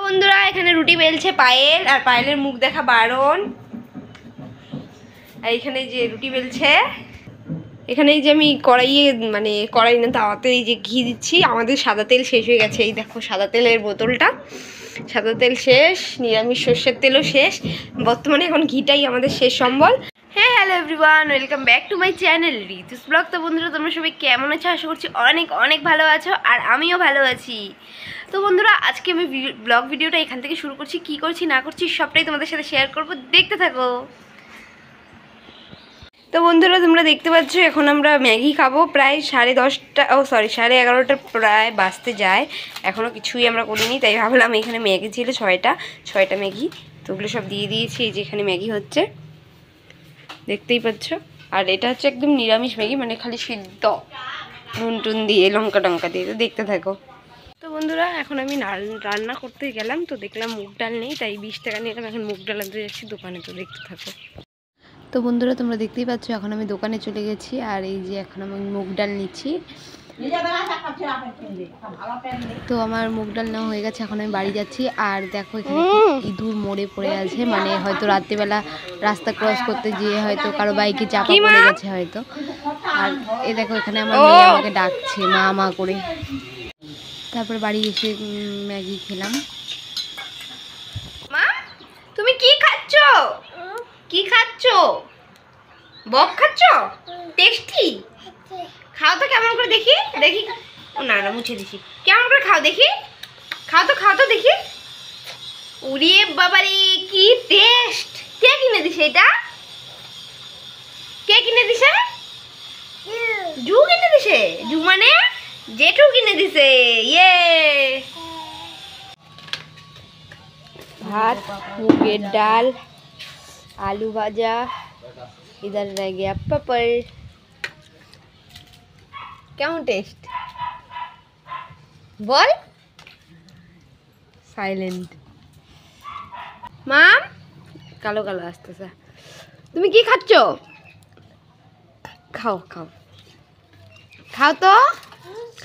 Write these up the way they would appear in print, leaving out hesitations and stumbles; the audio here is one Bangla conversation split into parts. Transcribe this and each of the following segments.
বন্ধুরা এখানে রুটি বেলছে পায়েল, আর পায়েলের মুখ দেখা বারণ। আর এখানে যে রুটি বেলছে, এখানে যে আমি কড়াই না তাওয়াতে এই যে ঘি দিচ্ছি। আমাদের সাদা তেল শেষ হয়ে গেছে, এই দেখো সাদা তেলের বোতলটা, সাদা তেল শেষ, নিরামিষ সর্ষের তেলও শেষ, বর্তমানে এখন ঘিটাই আমাদের শেষ সম্বল। হ্যাঁ, hello everyone, welcome back to my channel ঋতুস blog. তো বন্ধুরা তোমরা সবাই কেমন আছো? আশা করছি অনেক অনেক ভালো আছো, আর আমিও ভালো আছি। তো বন্ধুরা আজকে আমি ব্লগ ভিডিওটা এখান থেকে শুরু করছি। কি করছি না করছি সবটাই তোমাদের সাথে শেয়ার করব, দেখতে থাকো। তো বন্ধুরা তোমরা দেখতে পাচ্ছ এখন আমরা ম্যাগি খাবো। প্রায় 11:30 প্রায় বাজতে যায়, এখনও কিছুই আমরা করিনি। তাই ভাবলাম এখানে ম্যাগি ছিল ছয়টা ম্যাগি, তো ওগুলো সব দিয়ে দিয়েছি। এই যে এখানে ম্যাগি হচ্ছে, দেখতেই পাচ্ছ। আর এটা হচ্ছে একদম নিরামিষ ম্যাগি, মানে খালি সিদ্ধ নুন টুন দিয়ে লঙ্কা টঙ্কা দিয়ে। তো দেখতে থাকো। তো বন্ধুরা এখন আমি রান্না করতে গেলাম, তো দেখলাম মুগ ডাল নেই, তাই 20 টাকা নিলাম। এখন মুগ ডাল আনতে যাচ্ছি দোকানে, তো দেখতে থাকো। তো বন্ধুরা তোমরা দেখতেই পাচ্ছ এখন আমি দোকানে চলে গেছি, আর এই যে এখন আমি মুগ ডাল নিচ্ছি। তো আমার মুগ ডাল নেওয়া হয়ে গেছে, এখন আমি বাড়ি যাচ্ছি। আর দেখো এখানে ইঁদুর মরে পড়ে আছে, মানে হয়তো রাত্রিবেলা রাস্তা ক্রস করতে গিয়ে হয়তো কারো বাইকে চাপা পড়ে গেছে হয়তো। আর এ দেখো এখানে আমার মেয়ে আমাকে ডাকছে মা মা করে। তারপর বাড়ি এসে ম্যাগি খেলাম। মা তুমি কি খাচ্ছ? কি খাচ্ছ? বক খাচ্ছ? টেস্টি খাও তো, কেমন করে দেখি দেখি। ও না না, মুছে দিছি। কেমন করে খাও দেখি, খাও তো দেখি। ওরে বাবারে কি টেস্ট! কে কিনে দিছে এটা? কে কিনে দিছে? জু কিনে দিছে। জু মানে জেঠু কিনে দিছে। ইয়ে ভাত, মুগের ডাল, आलू भाजा, इधर रह गया पापड़। কেমন টেস্ট বল? সাইলেন্ট মাম, কালো কালো আসতেছে। তুমি কি খাচ্ছ? খাও খাও খাও তো,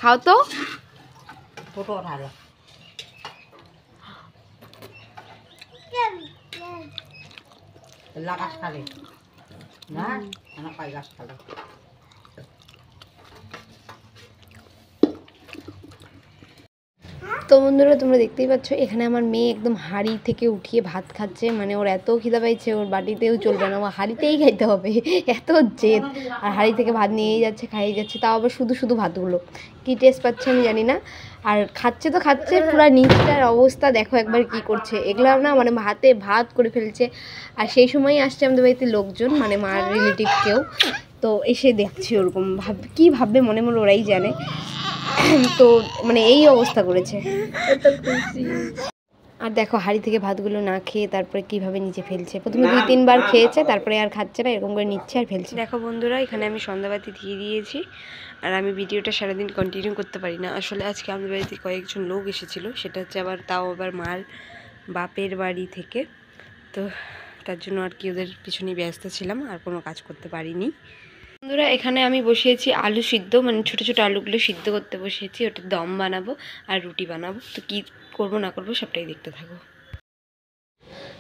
খাও তো। ফটো উঠা লাগাস খালে না, না পাই গাছ খালে। তো বন্ধুরা তোমরা দেখতেই পাচ্ছ এখানে আমার মেয়ে একদম হাঁড়ি থেকে উঠিয়ে ভাত খাচ্ছে, মানে ওর এত খিদা পাইছে, ওর বাটিতেও চলবে না, ও হাঁড়িতেই খাইতে হবে, এত জেদ। আর হাঁড়ি থেকে ভাত নিয়েই যাচ্ছে, খাইয়ে যাচ্ছে, তাও আবার শুধু শুধু ভাতগুলো। কী টেস্ট পাচ্ছে আমি জানি না। আর খাচ্ছে তো খাচ্ছে, পুরো নিচটার অবস্থা দেখো একবার কি করছে। এগুলো না মানে ভাত করে ফেলছে। আর সেই সময়ই আসছে আমাদের বাড়িতে লোকজন, মানে মার রিলেটিভ কেউ, তো এসে দেখছি ওরকম কী ভাববে মনে মনে ওরাই জানে। তো মানে এই অবস্থা করেছে। আর দেখো হাঁড়ি থেকে ভাতগুলো না খেয়ে তারপরে কিভাবে নিচে ফেলছে। প্রথমে 2-3 বার খেয়েছে, তারপরে আর খাচ্ছে না, এরকম করে নিচ্ছে আর ফেলছে। দেখো বন্ধুরা এখানে আমি সন্ধ্যাবাতি দিয়ে দিয়েছি, আর আমি ভিডিওটা সারাদিন কন্টিনিউ করতে পারি না। আসলে আজকে আমাদের বাড়িতে কয়েকজন লোক এসেছিলো, সেটা হচ্ছে তাও আবার মার বাপের বাড়ি থেকে। তো তার জন্য আর কি ওদের পিছনে ব্যস্ত ছিলাম, আর কোনো কাজ করতে পারিনি। বন্ধুরা এখানে আমি বসিয়েছি আলু সিদ্ধ, মানে ছোটো ছোটো আলুগুলো সিদ্ধ করতে বসিয়েছি, ওটা দম বানাবো আর রুটি বানাবো। তো কী করবো না করবো সবটাই দেখতে থাকো।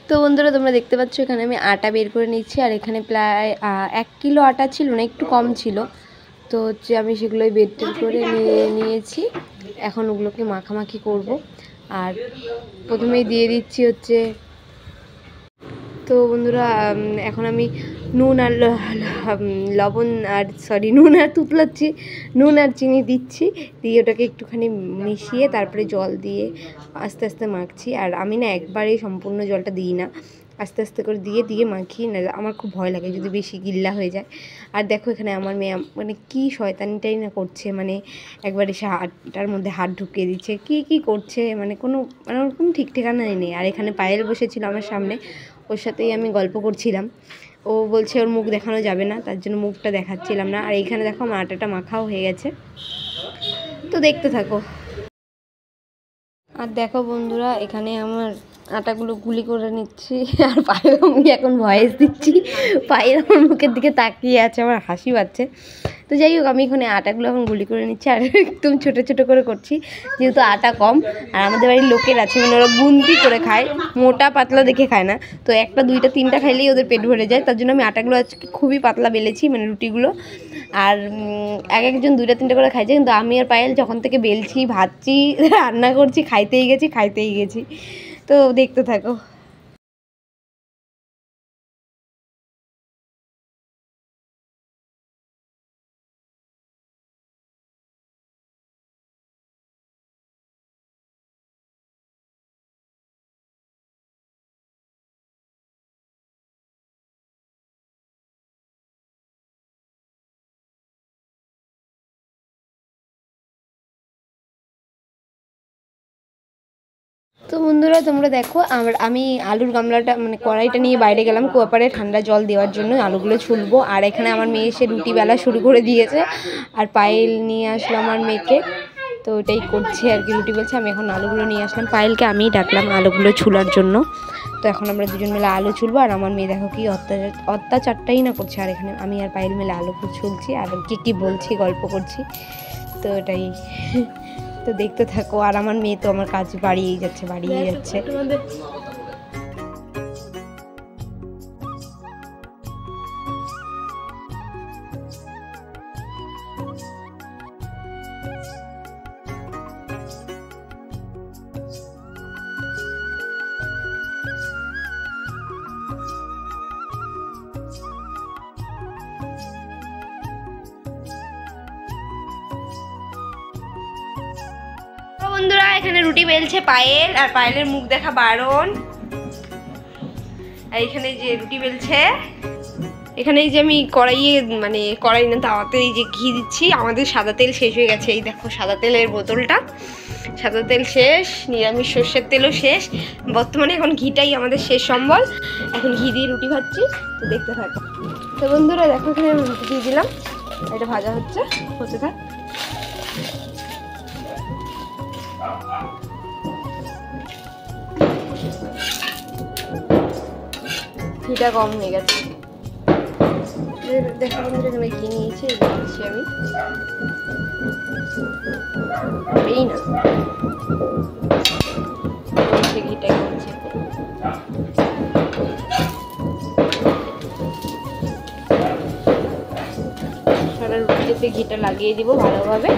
তো বন্ধুরা তোমরা দেখতে পাচ্ছ এখানে আমি আটা বের করে নিচ্ছি, আর এখানে প্রায় 1 কিলো আটা ছিল না, একটু কম ছিল। তো হচ্ছে আমি সেগুলোই বের করে নিয়েছি। এখন ওগুলোকে মাখামাখি করব। আর প্রথমেই দিয়ে দিচ্ছি হচ্ছে, তো বন্ধুরা এখন আমি নুন আর লবণ আর নুন আর তুতলাচ্ছি, নুন আর চিনি দিচ্ছি, দিয়ে ওটাকে একটুখানি মিশিয়ে তারপরে জল দিয়ে আস্তে আস্তে মাখছি। আর আমি না একবারেই সম্পূর্ণ জলটা দিই না, আস্তে আস্তে করে দিয়ে মাখি, না আমার খুব ভয় লাগে যদি বেশি গিল্লা হয়ে যায়। আর দেখো এখানে আমার মেয়ে মানে কী শয়তানিটাই না করছে, মানে একবার এসে হাতটার মধ্যে হাত ঢুকিয়ে দিচ্ছে, কি করছে, মানে ওরকম ঠিক ঠিকানাই নেই। আর এখানে পায়েল বসেছিল আমার সামনে, ওর সাথেই আমি গল্প করছিলাম। ও বলছে ওর মুখ দেখানো যাবে না, তার জন্য মুখটা দেখাচ্ছিলাম না। আর এইখানে দেখো আমার আটাটা মাখাও হয়ে গেছে, তো দেখতে থাকো। আর দেখো বন্ধুরা এখানে আমার আটাগুলো গুলি করে নিচ্ছি, আর পায়ের আমি এখন ভয়েস দিচ্ছি, পায়ের আমার মুখের দিকে তাকিয়ে আছে, আমার হাসি পাচ্ছে। তো যাই হোক আমি এখানে আটাগুলো এখন গুলি করে নিচ্ছি আর একদম ছোটো ছোটো করে করছি, যেহেতু আটা কম আর আমাদের বাড়ির লোকের আছে, মানে ওরা গুনতি করে খায়, মোটা পাতলা দেখে খায় না। তো একটা দুইটা তিনটা খাইলেই ওদের পেট ভরে যায়, তার জন্য আমি আটাগুলো আজকে খুবই পাতলা বেলেছি, মানে রুটিগুলো। আর এক একজন দুইটা তিনটা করে খাইছে, কিন্তু আমি আর পায়েল যখন থেকে বেলছি ভাজছি রান্না করছি খাইতেই গেছি। তো দেখতে থাকো। তো বন্ধুরা তোমরা দেখো, আমি আলুর গামলাটা মানে কড়াইটা নিয়ে বাইরে গেলাম কুয়াপাড়ে ঠান্ডা জল দেওয়ার জন্য, আলুগুলো ছুলবো। আর এখানে আমার মেয়ে এসে রুটি বেলা শুরু করে দিয়েছে, আর পায়েল নিয়ে আসলো আমার মেয়েকে, তো ওটাই করছে আর কি, রুটি বেলছে। আমি এখন আলুগুলো নিয়ে আসলাম, পায়েলকে আমিই ডাকলাম আলুগুলো ছুলার জন্য। তো এখন আমরা দুজন মিলে আলু ছুলবো, আর আমার মেয়ে দেখো কি অত্যাচারটাই না করছে। আর এখানে আমি আর পায়েল মিলে আলুগুলো ছুলছি আর কি বলছি, গল্প করছি, তো ওটাই। তো দেখতে থাকো। আর আমার মেয়ে তো আমার কাজ বাড়িয়েই যাচ্ছে। বন্ধুরা এখানে রুটি বেলছে পায়েল, আর পায়েলের মুখ দেখা বারণ। আর এখানে যে রুটি বেলছে, এখানে এই যে আমি কড়াই না তাওয়াতে এই যে ঘি দিচ্ছি। আমাদের সাদা তেল শেষ হয়ে গেছে, এই দেখো সাদা তেলের বোতলটা, সাদা তেল শেষ, নিরামিষ সর্ষের তেলও শেষ, বর্তমানে এখন ঘিটাই আমাদের শেষ সম্বল। এখন ঘি দিয়ে রুটি ভাজছি, তো দেখতে থাকো। তো বন্ধুরা দেখো এখানে রুটি দিয়ে দিলাম, এটা ভাজা হতে থাক। ঘিটা কম হয়ে গেছে, দেখো বন্ধুরা এখানে ঘি নিয়েছি, দিচ্ছি আমি এই না ঘিটা কিনছে। সারা রুটিতে ঘিটা লাগিয়ে দিব ভালোভাবে।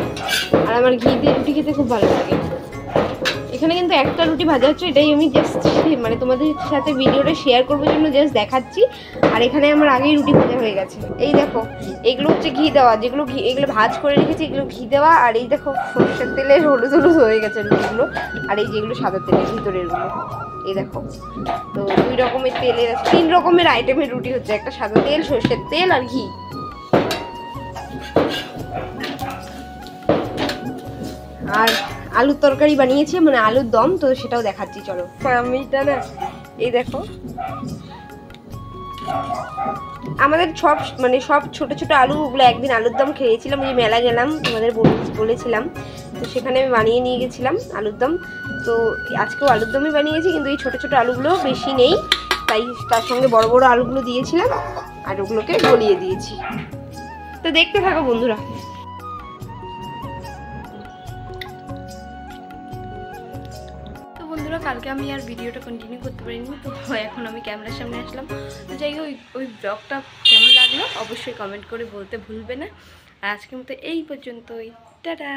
আর আমার ঘি দিয়ে রুটি খেতে খুব ভালো লাগে। এখানে কিন্তু একটা রুটি ভাজা হচ্ছে, এটাই আমি জাস্ট মানে তোমাদের সাথে ভিডিওটা শেয়ার করবার জন্য জাস্ট দেখাচ্ছি। আর এখানে আমার আগেই রুটি ভাজা হয়ে গেছে, এই দেখো এগুলো হচ্ছে ঘি দেওয়া, এগুলো ভাজ করে রেখেছি, এগুলো ঘি দেওয়া। আর এই দেখো সরষের তেলে হলুদ হয়ে গেছে রুটিগুলো। আর এই যেগুলো সাদা তেলের ভিতরেরগুলো, এই দেখো। তো 2 রকমের তেলের 3 রকমের আইটেমের রুটি হচ্ছে, একটা সাদা তেল, সরষের তেল আর ঘি। আর আলুর তরকারি বানিয়েছি, মানে আলুর দম, তো সেটাও দেখাচ্ছি চলো। আমিটা না এই দেখো, আমাদের সব ছোট ছোট আলুগুলো একদিন আলুর দম খেয়েছিলাম, ওই মেলা গেলাম তোমাদের বলেছিলাম, তো সেখানে আমি বানিয়ে নিয়ে গেছিলাম আলুর দম। তো আজকেও আলুর দমই বানিয়েছি, কিন্তু এই ছোট ছোট আলুগুলো বেশি নেই, তাই তার সঙ্গে বড় বড় আলুগুলো দিয়েছিলাম আর ওগুলোকে গলিয়ে দিয়েছি। তো দেখতে থাকো বন্ধুরা। বন্ধুরা কালকে আমি আর ভিডিওটা কন্টিনিউ করতে পারিনি, তো এখন আমি ক্যামেরার সামনে আসলাম। তো যাই হোক ওই ব্লগটা কেমন লাগলো অবশ্যই কমেন্ট করে বলতে ভুলবে না। আর আজকের মতো এই পর্যন্তই, টাটা।